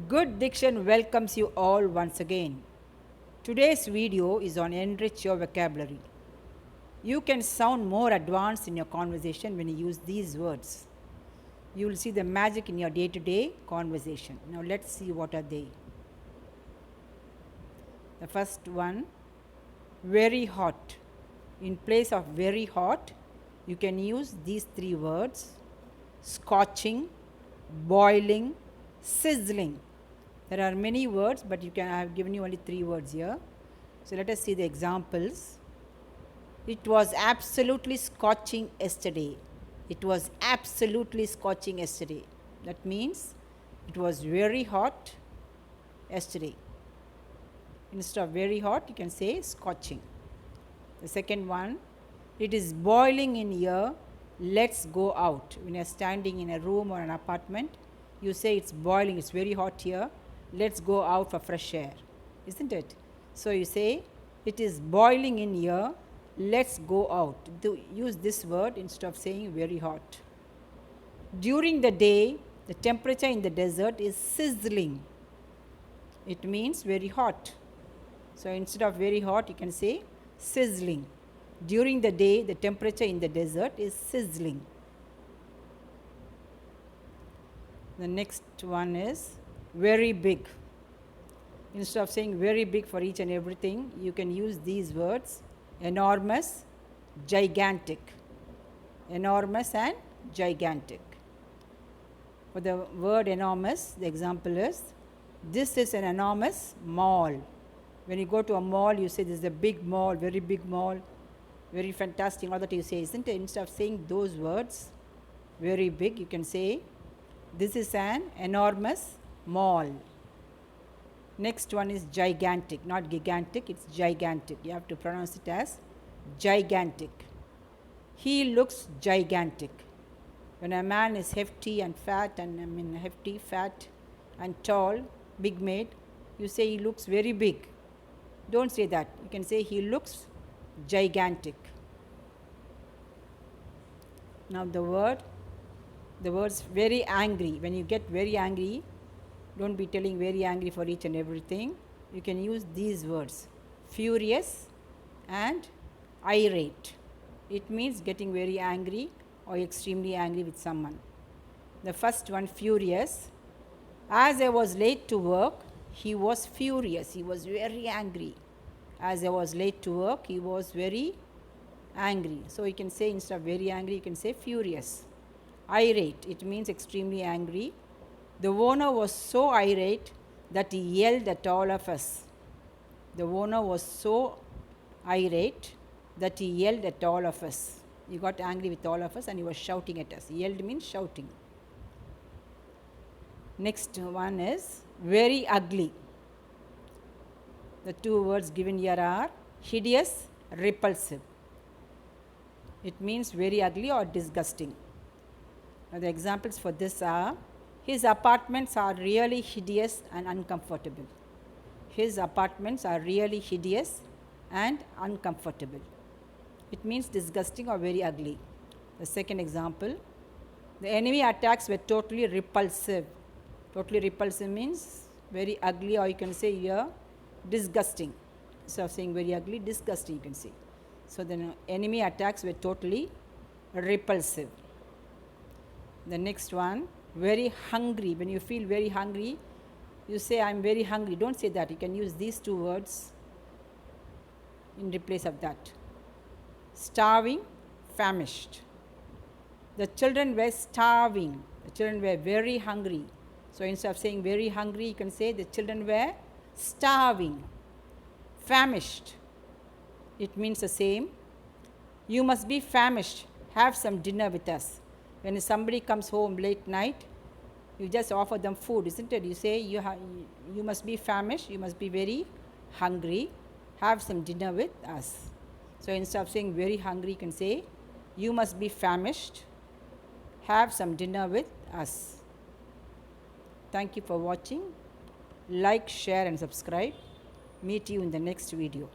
Good Diction welcomes you all once again. Today's video is on enrich your vocabulary. You can sound more advanced in your conversation when you use these words. You will see the magic in your day-to-day conversation. Now let's see what are they. The first one, very hot. In place of very hot, you can use these three words: scorching, boiling, sizzling. There are many words, but I have given you only three words here. So let us see the examples. It was absolutely scorching yesterday. It was absolutely scorching yesterday. That means it was very hot yesterday. Instead of very hot, you can say scorching. The second one, it is boiling in here. Let's go out. When you are standing in a room or an apartment, you say it's boiling, it's very hot here. Let's go out for fresh air, isn't it? So you say it is boiling in here. Let's go out. Use this word instead of saying very hot. During the day, the temperature in the desert is sizzling. It means very hot. So instead of very hot, you can say sizzling. During the day, the temperature in the desert is sizzling. The next one is very big. Instead of saying very big for each and everything, you can use these words: enormous, gigantic. Enormous and gigantic. For the word enormous, the example is, this is an enormous mall. When you go to a mall, you say this is a big mall, very big mall, very fantastic, all that you say, isn't it? Instead of saying those words, very big, you can say, this is an enormous mall. Next one is gigantic, not gigantic, it's gigantic. You have to pronounce it as gigantic. He looks gigantic. When a man is hefty and fat, hefty, fat and tall, big made, you say he looks very big. Don't say that. You can say he looks gigantic. Now the words very angry. When you get very angry, don't be telling very angry for each and everything. You can use these words: furious and irate. It means getting very angry or extremely angry with someone. The first one, furious. As I was late to work, he was furious. He was very angry. As I was late to work, he was very angry. So you can say, instead of very angry, you can say furious. Irate, it means extremely angry. The owner was so irate that he yelled at all of us. The owner was so irate that he yelled at all of us. He got angry with all of us and he was shouting at us. Yelled means shouting. Next one is very ugly. The two words given here are hideous, repulsive. It means very ugly or disgusting. Now the examples for this are: his apartments are really hideous and uncomfortable. His apartments are really hideous and uncomfortable. It means disgusting or very ugly. The second example, the enemy attacks were totally repulsive. Totally repulsive means very ugly, or you can say here disgusting. Instead of saying very ugly, disgusting you can say. So the enemy attacks were totally repulsive. The next one, very hungry. When you feel very hungry, you say I'm very hungry. Don't say that. You can use these two words in replace of that: starving, famished. The children were starving. The children were very hungry. So instead of saying very hungry, you can say the children were starving. Famished, it means the same. You must be famished. Have some dinner with us. When somebody comes home late night, you just offer them food, isn't it? You say you must be famished. You must be very hungry. Have some dinner with us. So instead of saying very hungry, you can say you must be famished. Have some dinner with us. Thank you for watching. Like, share and subscribe. Meet you in the next video.